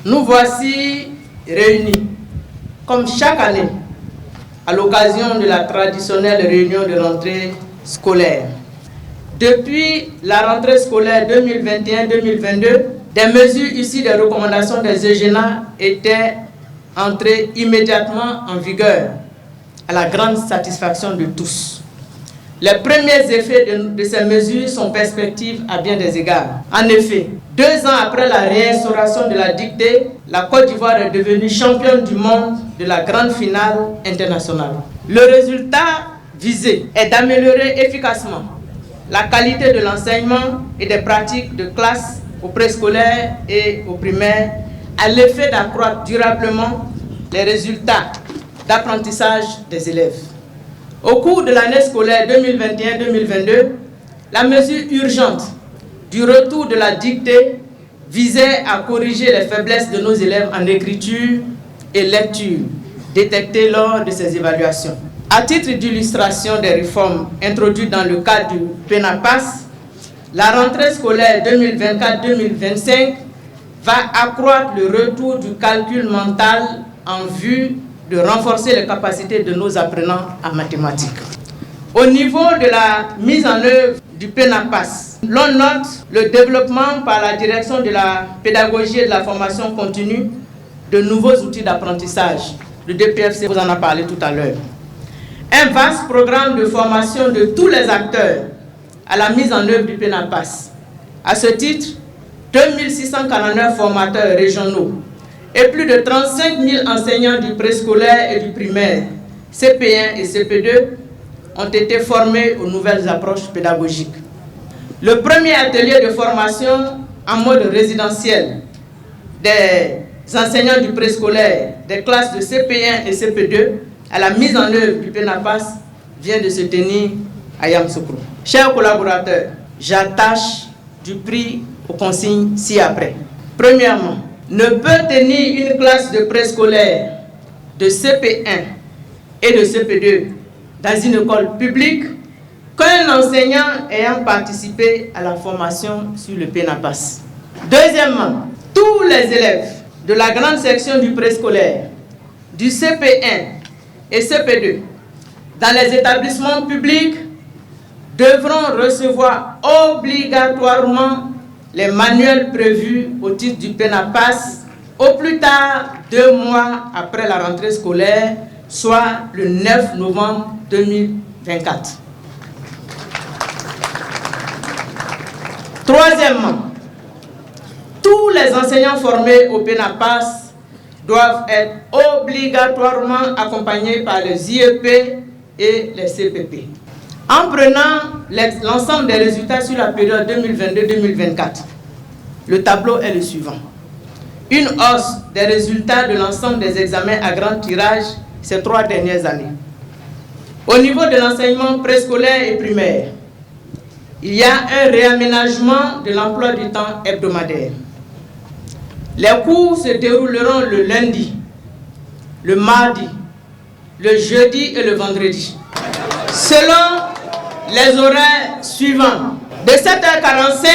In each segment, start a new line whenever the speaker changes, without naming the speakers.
Nous voici réunis, comme chaque année, à l'occasion de la traditionnelle réunion de rentrée scolaire. Depuis la rentrée scolaire 2021-2022, des mesures issues des recommandations des EGENA étaient entrées immédiatement en vigueur, à la grande satisfaction de tous. Les premiers effets de ces mesures sont perspectives à bien des égards. En effet, 2 ans après la réinstauration de la dictée, la Côte d'Ivoire est devenue championne du monde de la grande finale internationale. Le résultat visé est d'améliorer efficacement la qualité de l'enseignement et des pratiques de classe au préscolaire et au primaire, à l'effet d'accroître durablement les résultats d'apprentissage des élèves. Au cours de l'année scolaire 2021-2022, la mesure urgente du retour de la dictée visait à corriger les faiblesses de nos élèves en écriture et lecture détectées lors de ces évaluations. À titre d'illustration des réformes introduites dans le cadre du PENAPAS, la rentrée scolaire 2024-2025 va accroître le retour du calcul mental en vue de renforcer les capacités de nos apprenants en mathématiques. Au niveau de la mise en œuvre du PENAPAS, l'on note le développement par la direction de la pédagogie et de la formation continue de nouveaux outils d'apprentissage. Le DPFC vous en a parlé tout à l'heure. Un vaste programme de formation de tous les acteurs à la mise en œuvre du PENAPAS. À ce titre, 2649 formateurs régionaux et plus de 35 000 enseignants du préscolaire et du primaire, CP1 et CP2, ont été formés aux nouvelles approches pédagogiques. Le premier atelier de formation en mode résidentiel des enseignants du préscolaire des classes de CP1 et CP2 à la mise en œuvre du PENAPAS vient de se tenir à Yamoussoukro. Chers collaborateurs, j'attache du prix aux consignes ci-après. Premièrement, ne peut tenir une classe de préscolaire de CP1 et de CP2 dans une école publique qu'un enseignant ayant participé à la formation sur le PENAPAS. Deuxièmement, tous les élèves de la grande section du préscolaire, du CP1 et CP2 dans les établissements publics devront recevoir obligatoirement les manuels prévus au titre du PENAPAS au plus tard 2 mois après la rentrée scolaire, soit le 9 novembre 2024. Troisièmement, tous les enseignants formés au PENAPAS doivent être obligatoirement accompagnés par les IEP et les CPP. En prenant l'ensemble des résultats sur la période 2022-2024, le tableau est le suivant. Une hausse des résultats de l'ensemble des examens à grand tirage ces 3 dernières années. Au niveau de l'enseignement préscolaire et primaire, il y a un réaménagement de l'emploi du temps hebdomadaire. Les cours se dérouleront le lundi, le mardi, le jeudi et le vendredi, selon les horaires suivants, de 7h45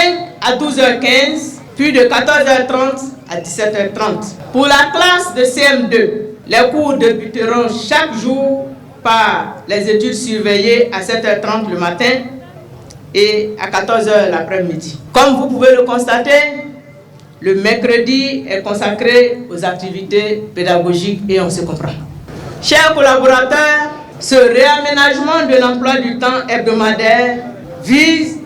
à 12h15, puis de 14h30 à 17h30. Pour la classe de CM2, les cours débuteront chaque jour par les études surveillées à 7h30 le matin et à 14h l'après-midi. Comme vous pouvez le constater, le mercredi est consacré aux activités pédagogiques et on se comprend. Chers collaborateurs, ce réaménagement de l'emploi du temps hebdomadaire vise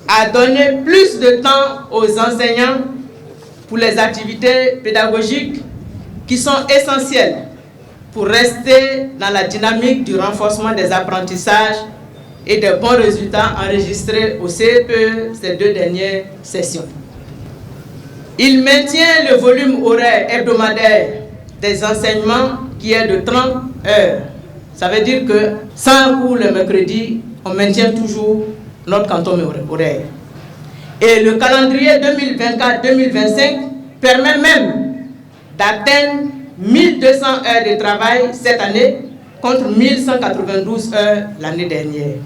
à donner plus de temps aux enseignants pour les activités pédagogiques qui sont essentielles pour rester dans la dynamique du renforcement des apprentissages et des bons résultats enregistrés au CPE ces 2 dernières sessions. Il maintient le volume horaire hebdomadaire des enseignements qui est de 30 heures. Ça veut dire que sans cours le mercredi, on maintient toujours notre quantum horaire. Et le calendrier 2024-2025 permet même d'atteindre 1200 heures de travail cette année contre 1192 heures l'année dernière.